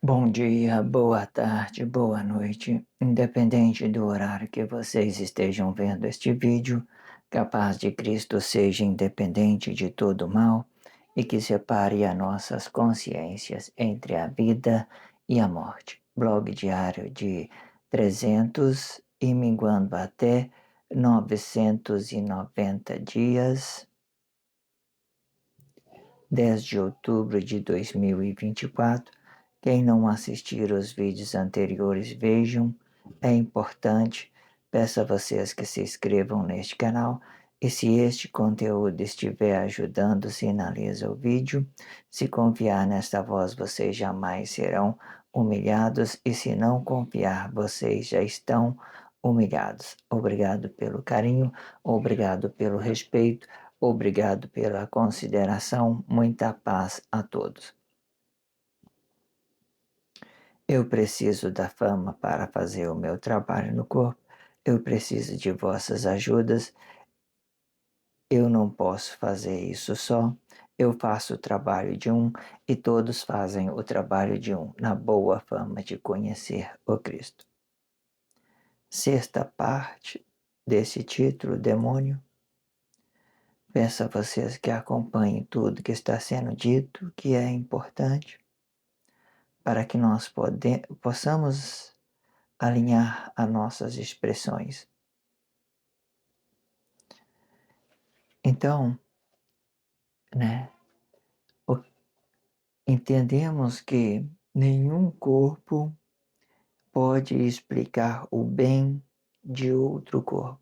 Bom dia, boa tarde, boa noite, independente do horário que vocês estejam vendo este vídeo, que a paz de Cristo seja independente de todo mal e que separe as nossas consciências entre a vida e a morte. Blog diário de 300 e minguando até 990 dias, 10 de outubro de 2024. Quem não assistir os vídeos anteriores, vejam, é importante. Peço a vocês que se inscrevam neste canal e se este conteúdo estiver ajudando, sinaliza o vídeo. Se confiar nesta voz, vocês jamais serão humilhados e se não confiar, vocês já estão humilhados. Obrigado pelo carinho, obrigado pelo respeito, obrigado pela consideração. Muita paz a todos. Eu preciso da fama para fazer o meu trabalho no corpo. Eu preciso de vossas ajudas. Eu não posso fazer isso só. Eu faço o trabalho de um e todos fazem o trabalho de um, na boa fama de conhecer o Cristo. Sexta parte desse título, Demônio. Peço a vocês que acompanhem tudo que está sendo dito, que é importante, para que nós possamos alinhar as nossas expressões. Então, né, entendemos que nenhum corpo pode explicar o bem de outro corpo.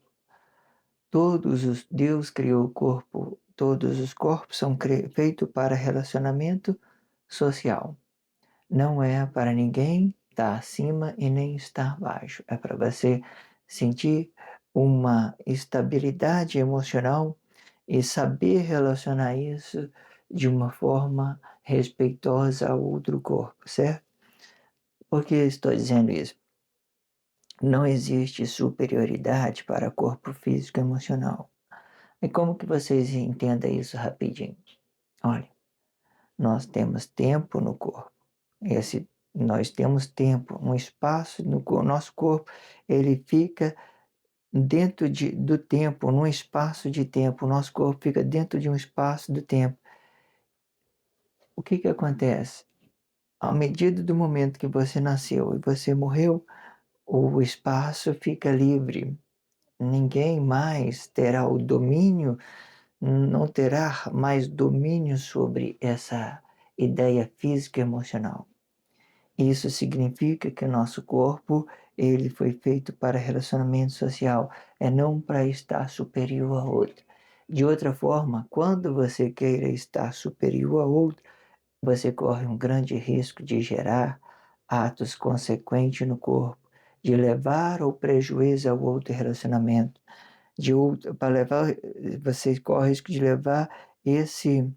Deus criou o corpo, todos os corpos são feitos para relacionamento social. Não é para ninguém estar acima e nem estar abaixo. É para você sentir uma estabilidade emocional e saber relacionar isso de uma forma respeitosa ao outro corpo, certo? Por que estou dizendo isso? Não existe superioridade para corpo físico e emocional. E como que vocês entendem isso rapidinho? Olha, nós temos tempo no corpo. Nós temos tempo, um espaço no nosso corpo, ele fica dentro do tempo, num espaço de tempo. O nosso corpo fica dentro de um espaço do tempo. O que acontece? À medida do momento que você nasceu e você morreu, o espaço fica livre. Ninguém mais terá o domínio, não terá mais domínio sobre essa ideia física e emocional. Isso significa que o nosso corpo ele foi feito para relacionamento social, é não para estar superior a outro. De outra forma, quando você queira estar superior a outro, você corre um grande risco de gerar atos consequentes no corpo, de levar ao prejuízo ao outro relacionamento, para levar, você corre o risco de levar esse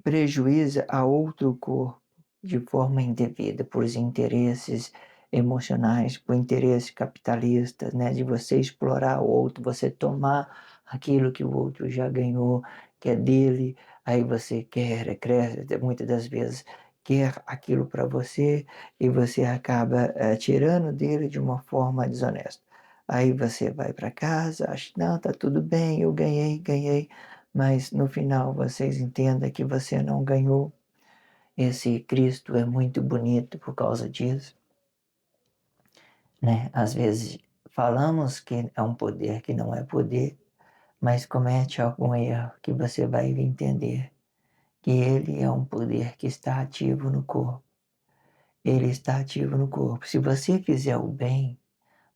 prejuízo a outro corpo de forma indevida, por interesses emocionais, por interesses capitalistas, né, de você explorar o outro, você tomar aquilo que o outro já ganhou, que é dele, aí você quer, cresce, muitas das vezes quer aquilo para você e você acaba tirando dele de uma forma desonesta. Aí você vai para casa, acha, não, tá tudo bem, eu ganhei, mas no final vocês entendam que você não ganhou. Esse Cristo é muito bonito por causa disso, né? Às vezes falamos que é um poder que não é poder, mas comete algum erro que você vai entender que ele é um poder que está ativo no corpo. Ele está ativo no corpo. Se você fizer o bem,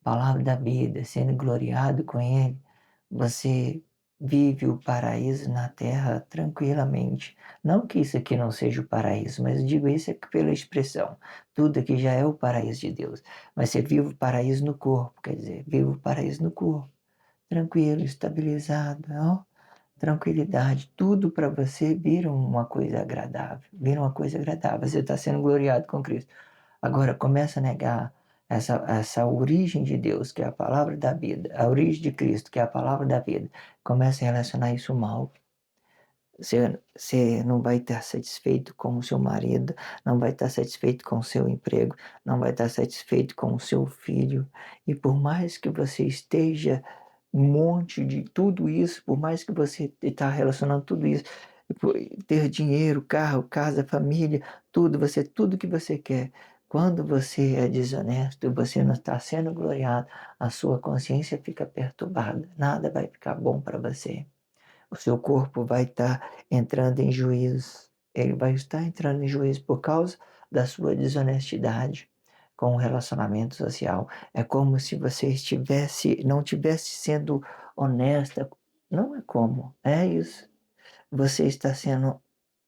palavra da vida, sendo gloriado com ele, você vive o paraíso na terra tranquilamente. Não que isso aqui não seja o paraíso, mas eu digo isso pela expressão. Tudo aqui já é o paraíso de Deus. Mas você vive o paraíso no corpo, quer dizer, vive o paraíso no corpo. Tranquilo, estabilizado, ó, tranquilidade. Tudo para você vira uma coisa agradável. Vira uma coisa agradável. Você está sendo gloriado com Cristo. Agora começa a negar essa origem de Deus, que é a palavra da vida, a origem de Cristo, que é a palavra da vida. Começa a relacionar isso mal. Você não vai estar satisfeito com o seu marido, não vai estar satisfeito com o seu emprego, não vai estar satisfeito com o seu filho. E por mais que você esteja um monte de tudo isso, por mais que você está relacionando tudo isso, ter dinheiro, carro, casa, família, tudo que você quer. Quando você é desonesto, você não está sendo gloriado, a sua consciência fica perturbada, nada vai ficar bom para você. O seu corpo vai estar entrando em juízo. Ele vai estar entrando em juízo por causa da sua desonestidade com o relacionamento social. É como se você não tivesse sendo honesta. Não é como, é isso. Você está sendo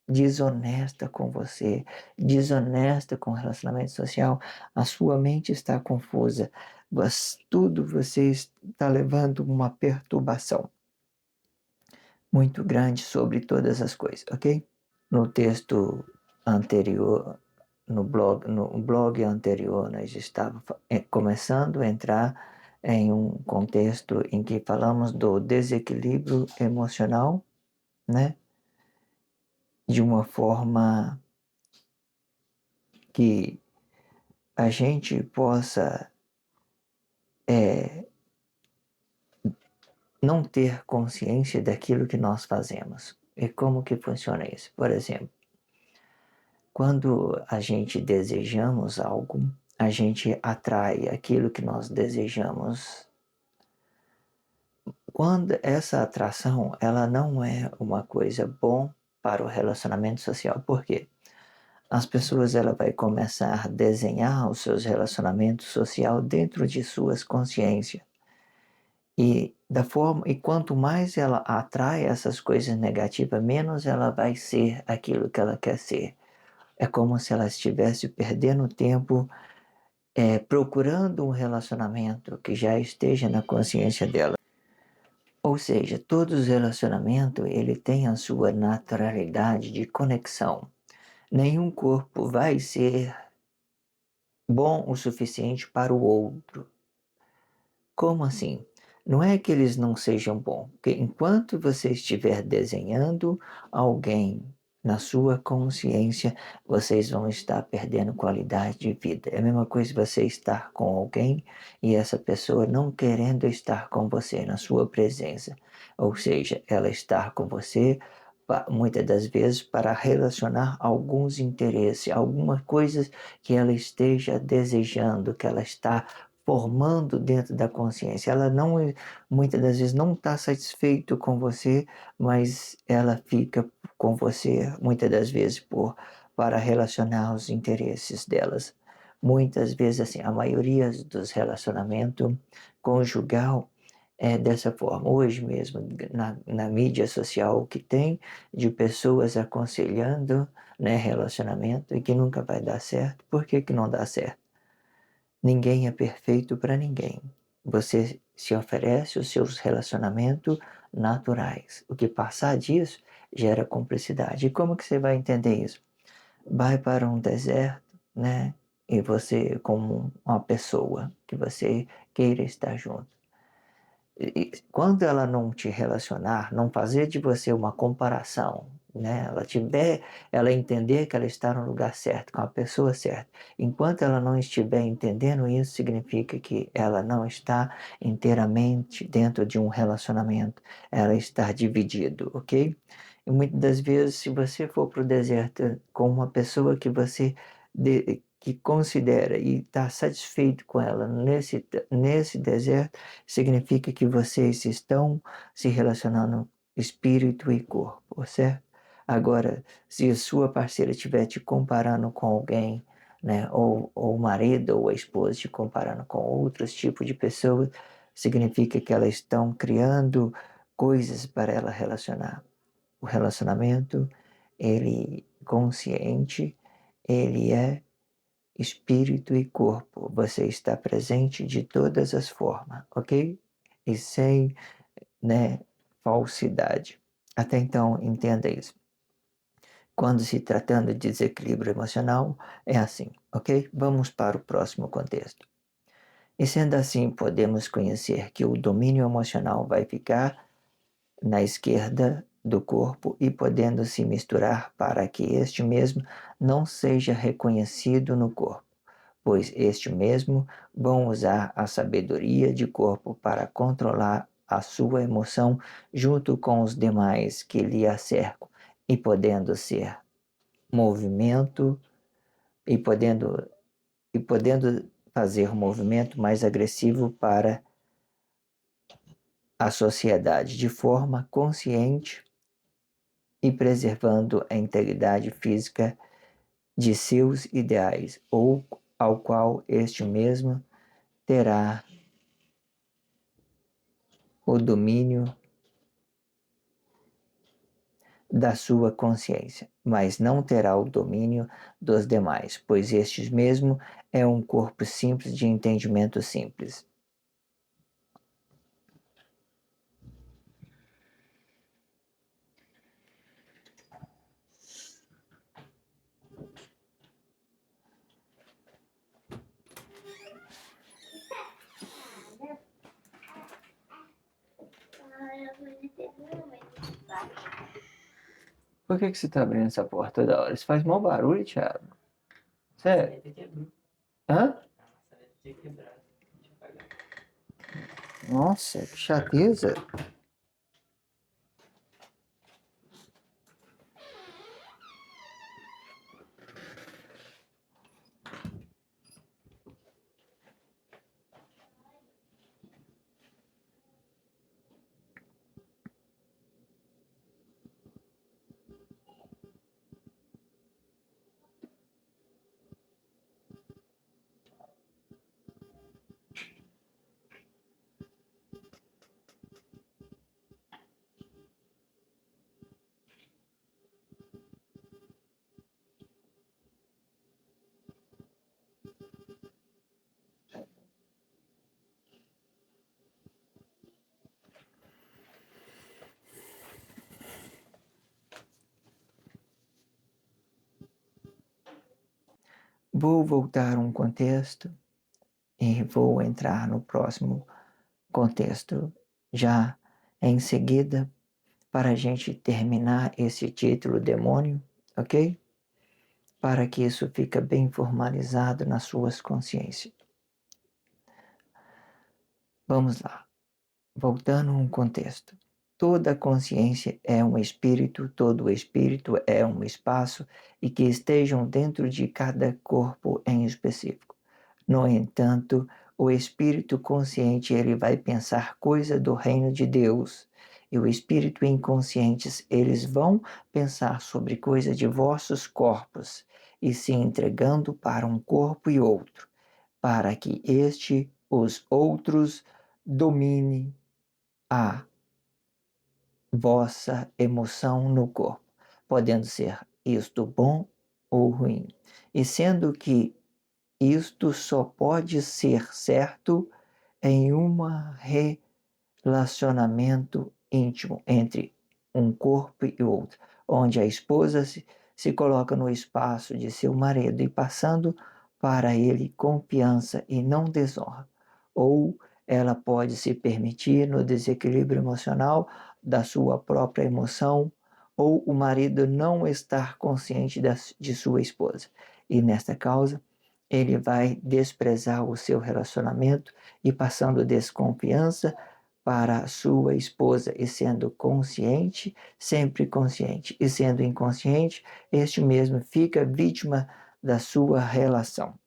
desonesta com você, desonesta com o relacionamento social. A sua mente está confusa. Tudo você está levando uma perturbação muito grande sobre todas as coisas, ok? No texto anterior, no blog anterior, nós estávamos começando a entrar em um contexto em que falamos do desequilíbrio emocional, né? De uma forma que a gente possa não ter consciência daquilo que nós fazemos. E como que funciona isso? Por exemplo, quando a gente desejamos algo, a gente atrai aquilo que nós desejamos. Quando essa atração, ela não é uma coisa bom para o relacionamento social. Por quê? As pessoas ela vai começar a desenhar os seus relacionamentos sociais dentro de suas consciências. E quanto mais ela atrai essas coisas negativas, menos ela vai ser aquilo que ela quer ser. É como se ela estivesse perdendo tempo procurando um relacionamento que já esteja na consciência dela. Ou seja, todos os relacionamentos ele tem a sua naturalidade de conexão. Nenhum corpo vai ser bom o suficiente para o outro. Como assim? Não é que eles não sejam bons, porque enquanto você estiver desenhando alguém na sua consciência, vocês vão estar perdendo qualidade de vida. É a mesma coisa você estar com alguém e essa pessoa não querendo estar com você na sua presença. Ou seja, ela estar com você muitas das vezes para relacionar alguns interesses, algumas coisas que ela esteja desejando, que ela está formando dentro da consciência. Ela não, muitas das vezes não está satisfeito com você, mas ela fica com você muitas das vezes para relacionar os interesses delas. Muitas vezes, assim, a maioria dos relacionamentos conjugal é dessa forma. Hoje mesmo, na mídia social que tem, de pessoas aconselhando, né, relacionamento e que nunca vai dar certo. Por que que não dá certo? Ninguém é perfeito para ninguém. Você se oferece os seus relacionamentos naturais. O que passar disso gera cumplicidade. E como que você vai entender isso? Vai para um deserto, né? E você, como uma pessoa que você queira estar junto. E quando ela não te relacionar, não fazer de você uma comparação, né? Ela entender que ela está no lugar certo, com a pessoa certa. Enquanto ela não estiver entendendo isso, significa que ela não está inteiramente dentro de um relacionamento. Ela está dividido, ok? E muitas das vezes, se você for para o deserto com uma pessoa que considera e está satisfeito com ela nesse deserto, significa que vocês estão se relacionando espírito e corpo, certo? Agora, se a sua parceira estiver te comparando com alguém, né, ou o marido ou a esposa te comparando com outros tipos de pessoas, significa que elas estão criando coisas para ela relacionar. O relacionamento, ele consciente, ele é espírito e corpo. Você está presente de todas as formas, ok? E sem, né, falsidade. Até então, entenda isso. Quando se tratando de desequilíbrio emocional, é assim, ok? Vamos para o próximo contexto. E sendo assim, podemos conhecer que o domínio emocional vai ficar na esquerda do corpo e podendo se misturar para que este mesmo não seja reconhecido no corpo, pois este mesmo vão usar a sabedoria de corpo para controlar a sua emoção junto com os demais que lhe acercam e podendo ser movimento e podendo fazer um movimento mais agressivo para a sociedade de forma consciente e preservando a integridade física de seus ideais, ou ao qual este mesmo terá o domínio da sua consciência, mas não terá o domínio dos demais, pois este mesmo é um corpo simples de entendimento simples. Por que você tá abrindo essa porta toda hora? Isso faz mau barulho, Thiago. Sério? Hã? Nossa, que chateza. Vou voltar um contexto e vou entrar no próximo contexto já em seguida para a gente terminar esse título demônio, ok? Para que isso fique bem formalizado nas suas consciências. Vamos lá. Voltando a um contexto. Toda consciência é um espírito, todo espírito é um espaço e que estejam dentro de cada corpo em específico. No entanto, o espírito consciente ele vai pensar coisa do reino de Deus e o espírito inconscientes eles vão pensar sobre coisa de vossos corpos e se entregando para um corpo e outro, para que os outros domine a vossa emoção no corpo, podendo ser isto bom ou ruim. E sendo que isto só pode ser certo em um relacionamento íntimo entre um corpo e outro, onde a esposa se coloca no espaço de seu marido e passando para ele confiança e não desonra, ou ela pode se permitir no desequilíbrio emocional da sua própria emoção, ou o marido não estar consciente de sua esposa. E nesta causa, ele vai desprezar o seu relacionamento e passando desconfiança para a sua esposa e sendo consciente, sempre consciente, e sendo inconsciente, este mesmo fica vítima da sua relação.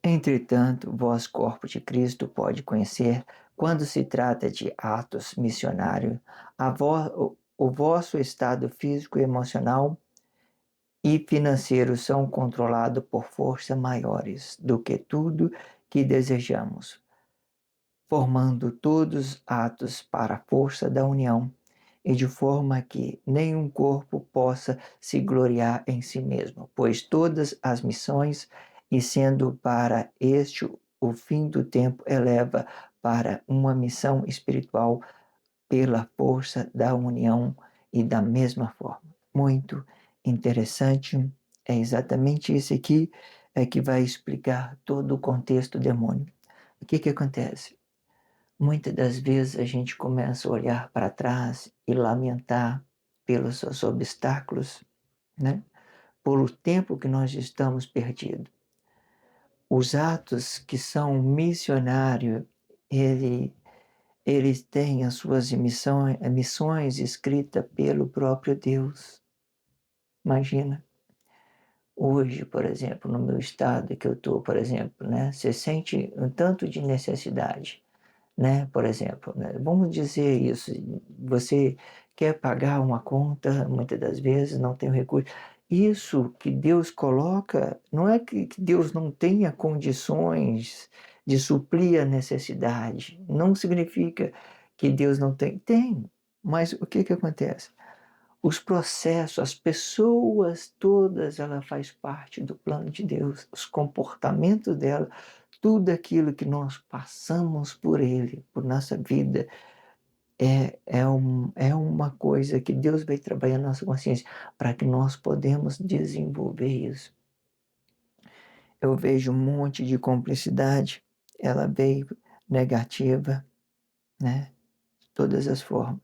Entretanto, vós, corpo de Cristo, pode conhecer, quando se trata de atos missionários, o vosso estado físico, emocional e financeiro são controlados por forças maiores do que tudo que desejamos, formando todos atos para a força da união, e de forma que nenhum corpo possa se gloriar em si mesmo, pois todas as missões, e sendo para este o fim do tempo, eleva para uma missão espiritual pela força da união e da mesma forma. Muito interessante É exatamente isso aqui que vai explicar todo o contexto demônio. O que acontece? Muitas das vezes a gente começa a olhar para trás e lamentar pelos seus obstáculos, né? Por o tempo que nós estamos perdidos. Os atos que são missionários, eles têm as suas missões escritas pelo próprio Deus. Imagina, hoje, por exemplo, no meu estado que eu estou, por exemplo, né? Você sente um tanto de necessidade, né? Por exemplo, né? Vamos dizer isso, você quer pagar uma conta, muitas das vezes não tem o recurso. Isso que Deus coloca, não é que Deus não tenha condições de suprir a necessidade, não significa que Deus não tem, tem, mas o que acontece? Os processos, as pessoas todas, ela faz parte do plano de Deus, os comportamentos dela, tudo aquilo que nós passamos por ele, por nossa vida, é uma coisa que Deus vai trabalhar na nossa consciência para que nós podemos desenvolver isso. Eu vejo um monte de cumplicidade, ela veio negativa, né? De todas as formas.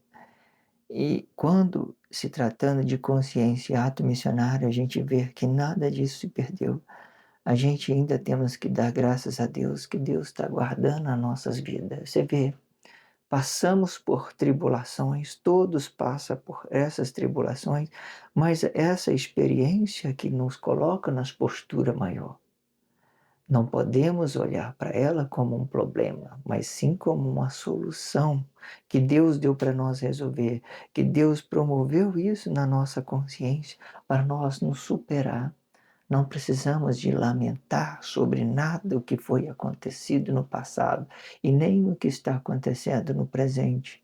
E quando se tratando de consciência e ato missionário, a gente vê que nada disso se perdeu. A gente ainda temos que dar graças a Deus, que Deus está guardando as nossas vidas. Você vê, passamos por tribulações, todos passam por essas tribulações, mas essa experiência que nos coloca nas posturas maior. Não podemos olhar para ela como um problema, mas sim como uma solução que Deus deu para nós resolver, que Deus promoveu isso na nossa consciência para nós nos superar. Não precisamos de lamentar sobre nada o que foi acontecido no passado e nem o que está acontecendo no presente,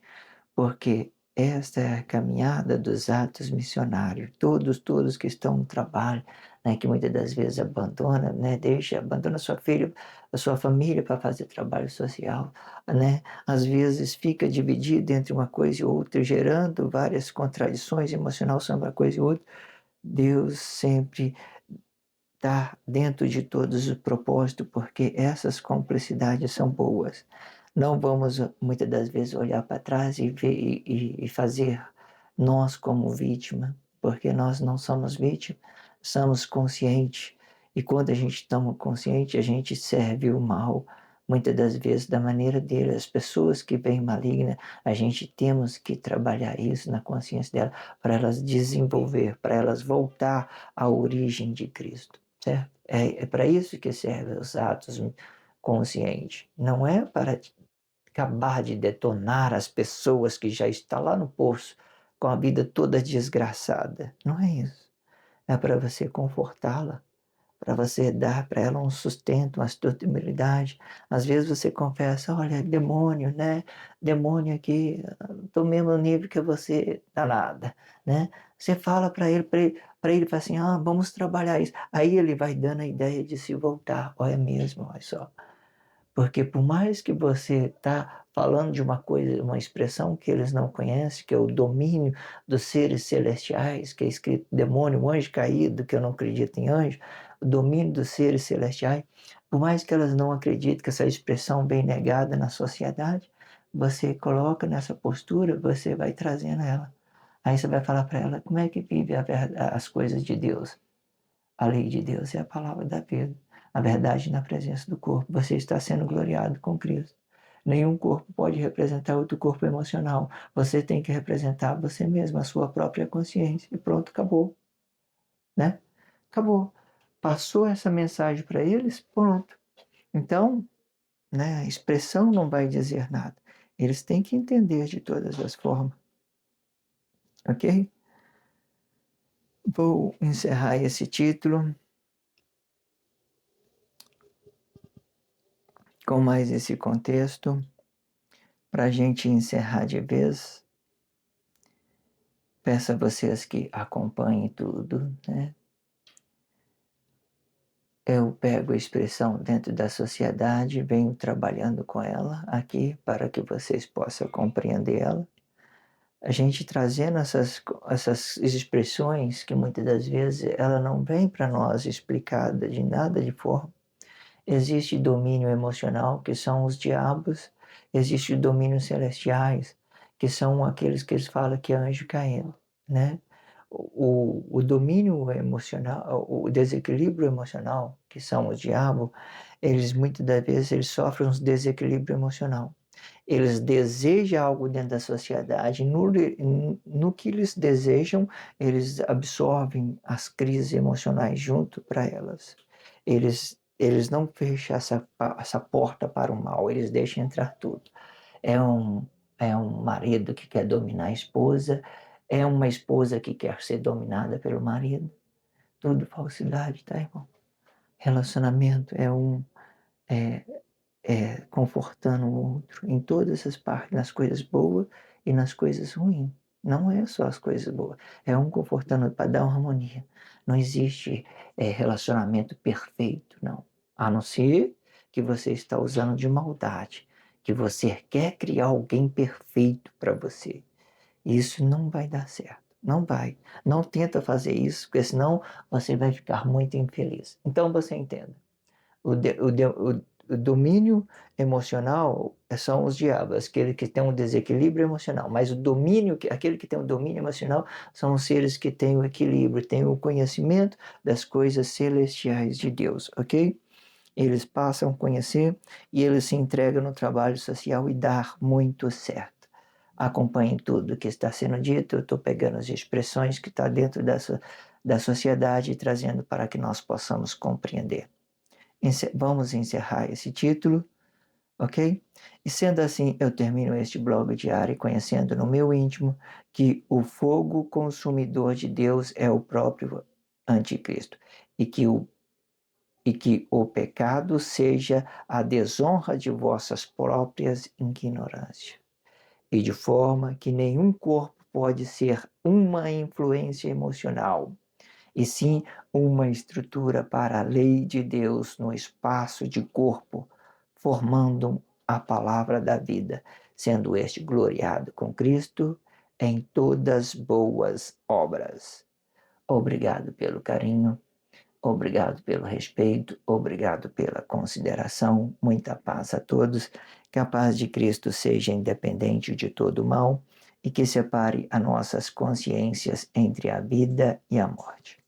porque esta é a caminhada dos atos missionários. Todos que estão no trabalho, né, que muitas das vezes abandona, né, abandona sua filha, a sua família para fazer trabalho social, né, às vezes fica dividido entre uma coisa e outra, gerando várias contradições emocionais sobre uma coisa e outra. Deus sempre está dentro de todos os propósitos, porque essas complexidades são boas. Não vamos, muitas das vezes, olhar para trás e ver e fazer nós como vítima, porque nós não somos vítimas, somos conscientes. E quando a gente está consciente, a gente serve o mal, muitas das vezes da maneira dele. As pessoas que vêm maligna, a gente temos que trabalhar isso na consciência dela, para elas desenvolver, para elas voltar à origem de Cristo. Certo? É para isso que servem os atos conscientes. Não é para acabar de detonar as pessoas que já estão lá no poço com a vida toda desgraçada. Não é isso. É para você confortá-la, para você dar para ela um sustento, uma sustentabilidade. Às vezes você confessa, olha, demônio, né? Demônio aqui, estou mesmo no nível que você está nada, né? Você fala para ele falar assim, vamos trabalhar isso. Aí ele vai dando a ideia de se voltar. Olha mesmo, olha só. Porque por mais que você está falando de uma coisa, uma expressão que eles não conhecem, que é o domínio dos seres celestiais, que é escrito demônio, um anjo caído, que eu não acredito em anjo, o domínio dos seres celestiais, por mais que elas não acreditem que essa expressão bem negada na sociedade, você coloca nessa postura, você vai trazendo ela. Aí você vai falar para ela como é que vive as coisas de Deus. A lei de Deus é a palavra da vida, a verdade na presença do corpo. Você está sendo gloriado com Cristo. Nenhum corpo pode representar outro corpo emocional. Você tem que representar você mesmo, a sua própria consciência. E pronto, acabou. Né? Acabou. Passou essa mensagem para eles, pronto. Então, né, a expressão não vai dizer nada. Eles têm que entender de todas as formas. Ok? Vou encerrar esse título com mais esse contexto, para a gente encerrar de vez. Peço a vocês que acompanhem tudo, né? Eu pego a expressão dentro da sociedade, venho trabalhando com ela aqui para que vocês possam compreender ela. A gente trazendo essas expressões que muitas das vezes ela não vem para nós explicada de nada de forma. Existe domínio emocional, que são os diabos, existe o domínio celestiais, que são aqueles que eles falam que é anjo caído, né? O domínio emocional, o desequilíbrio emocional, que são os diabos, eles muitas das vezes eles sofrem um desequilíbrio emocional. Eles desejam algo dentro da sociedade, no que eles desejam, eles absorvem as crises emocionais junto para elas. Eles não fecham essa porta para o mal, eles deixam entrar tudo. É um, é um marido que quer dominar a esposa, é uma esposa que quer ser dominada pelo marido. Tudo falsidade, tá, irmão? Relacionamento é, confortando o outro em todas as partes, nas coisas boas e nas coisas ruins. Não é só as coisas boas, é um confortando para dar uma harmonia. Não existe relacionamento perfeito, não. A não ser que você está usando de maldade, que você quer criar alguém perfeito para você. Isso não vai dar certo. Não vai. Não tenta fazer isso, porque senão você vai ficar muito infeliz. Então você entenda. O domínio emocional são os diabos, aquele que tem um desequilíbrio emocional, mas aquele que tem um domínio emocional são os seres que têm o equilíbrio, têm o conhecimento das coisas celestiais de Deus, ok? Eles passam a conhecer e eles se entregam no trabalho social e dar muito certo. Acompanhem tudo que está sendo dito, eu estou pegando as expressões que estão dentro da sociedade e trazendo para que nós possamos compreender. Vamos encerrar esse título, ok? E sendo assim, eu termino este blog diário conhecendo no meu íntimo que o fogo consumidor de Deus é o próprio anticristo e que o pecado seja a desonra de vossas próprias ignorâncias, e de forma que nenhum corpo pode ser uma influência emocional, e sim uma estrutura para a lei de Deus no espaço de corpo, formando a palavra da vida, sendo este gloriado com Cristo em todas boas obras. Obrigado pelo carinho, obrigado pelo respeito, obrigado pela consideração, muita paz a todos, que a paz de Cristo seja independente de todo mal e que separe as nossas consciências entre a vida e a morte.